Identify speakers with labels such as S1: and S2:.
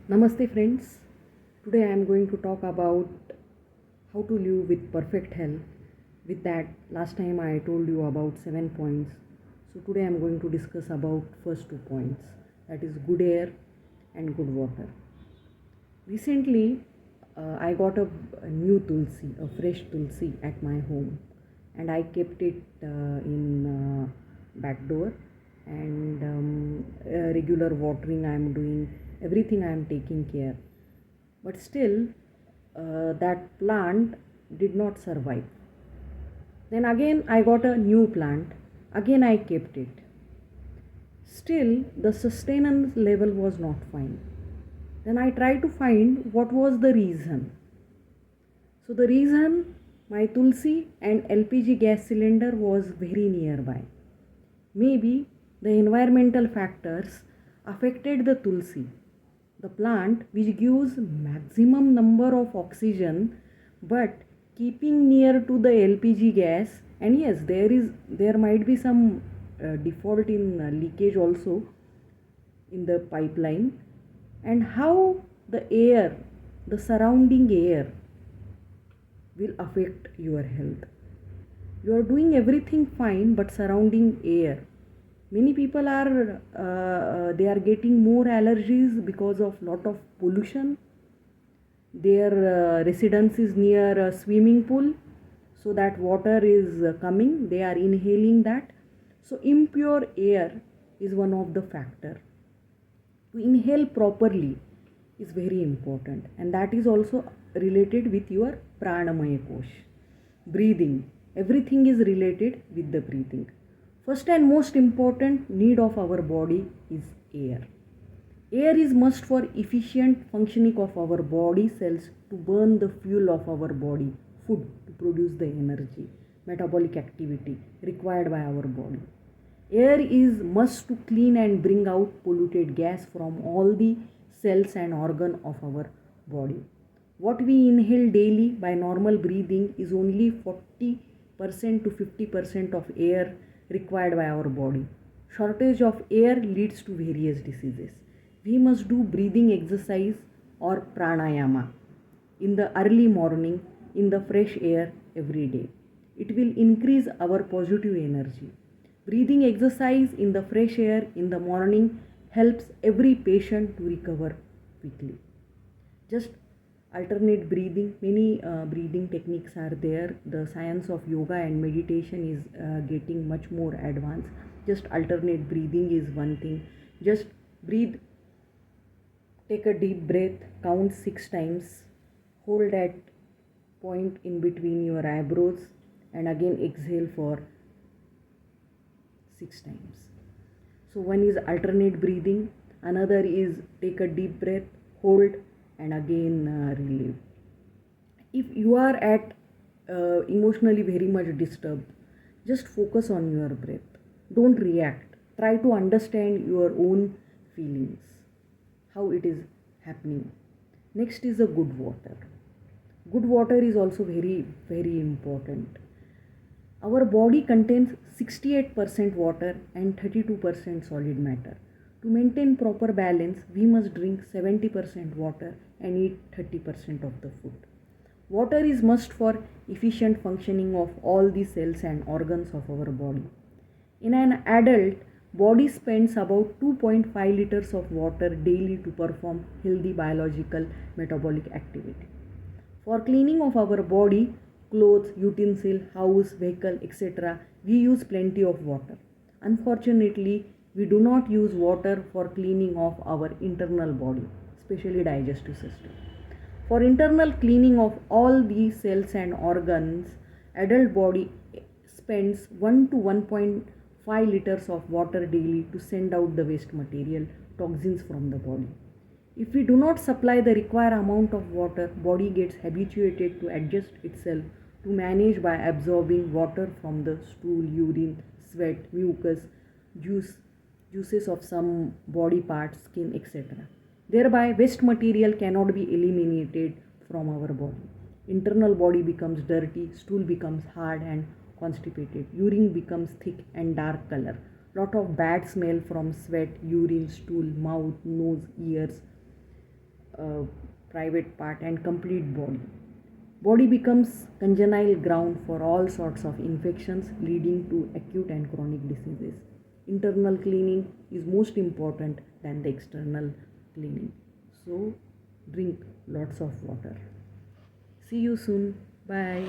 S1: Namaste friends. Today I am going to talk about how to live with perfect health. With that, last time I told you about 7 points. So today I am going to discuss about first 2 points. That is good air and good water. Recently I got a new tulsi, a fresh tulsi at my home, and I kept it in back door, and regular watering I am doing, everything I am taking care, but still that plant did not survive. Then again I got a new plant, again I kept it, still the sustenance level was not fine. Then I tried to find what was the reason. So the reason, my tulsi and LPG gas cylinder was very nearby. Maybe the environmental factors affected the tulsi, the plant which gives maximum number of oxygen, but keeping near to the LPG gas. And yes, there might be some default in leakage also in the pipeline. And how the air, the surrounding air will affect your health. You are doing everything fine, but surrounding air, many people are they are getting more allergies because of lot of pollution. Their residence is near a swimming pool, so that water is coming, they are inhaling that. So impure air is one of the factor. To inhale properly is very important, and that is also related with your pranamaya kosh, breathing. Everything is related with the breathing. First and most important need of our body is air. Air is must for efficient functioning of our body cells to burn the fuel of our body, food, to produce the energy, metabolic activity required by our body. Air is must to clean and bring out polluted gas from all the cells and organ of our body. What we inhale daily by normal breathing is only 40% to 50% of air required by our body. Shortage of air leads to various diseases. We must do breathing exercise or pranayama in the early morning in the fresh air every day. It will increase our positive energy. Breathing exercise in the fresh air in the morning helps every patient to recover quickly. Just alternate breathing. Many breathing techniques are there. The science of yoga and meditation is getting much more advanced. Just alternate breathing is one thing. Just breathe, take a deep breath, count 6 times, hold at point in between your eyebrows, and again exhale for 6 times. So one is alternate breathing, another is take a deep breath, hold, and again relieve. If you are at emotionally very much disturbed, just focus on your breath. Don't react. Try to understand your own feelings, how it is happening. Next is a good water. Good water is also very, very important. Our body contains 68% water and 32% solid matter. To maintain proper balance, we must drink 70% water and eat 30% of the food. Water is must for efficient functioning of all the cells and organs of our body. In an adult, body spends about 2.5 liters of water daily to perform healthy biological metabolic activity. For cleaning of our body, clothes, utensil, house, vehicle, etc., we use plenty of water. Unfortunately, we do not use water for cleaning of our internal body, especially digestive system. For internal cleaning of all these cells and organs, adult body spends 1 to 1.5 liters of water daily to send out the waste material, toxins from the body. If we do not supply the required amount of water, body gets habituated to adjust itself to manage by absorbing water from the stool, urine, sweat, mucus, juices of some body parts, skin, etc. Thereby, waste material cannot be eliminated from our body. Internal body becomes dirty, stool becomes hard and constipated, urine becomes thick and dark color. Lot of bad smell from sweat, urine, stool, mouth, nose, ears, private part and complete body. Body becomes congenial ground for all sorts of infections leading to acute and chronic diseases. Internal cleaning is most important than the external cleaning. So drink lots of water. See you soon. Bye.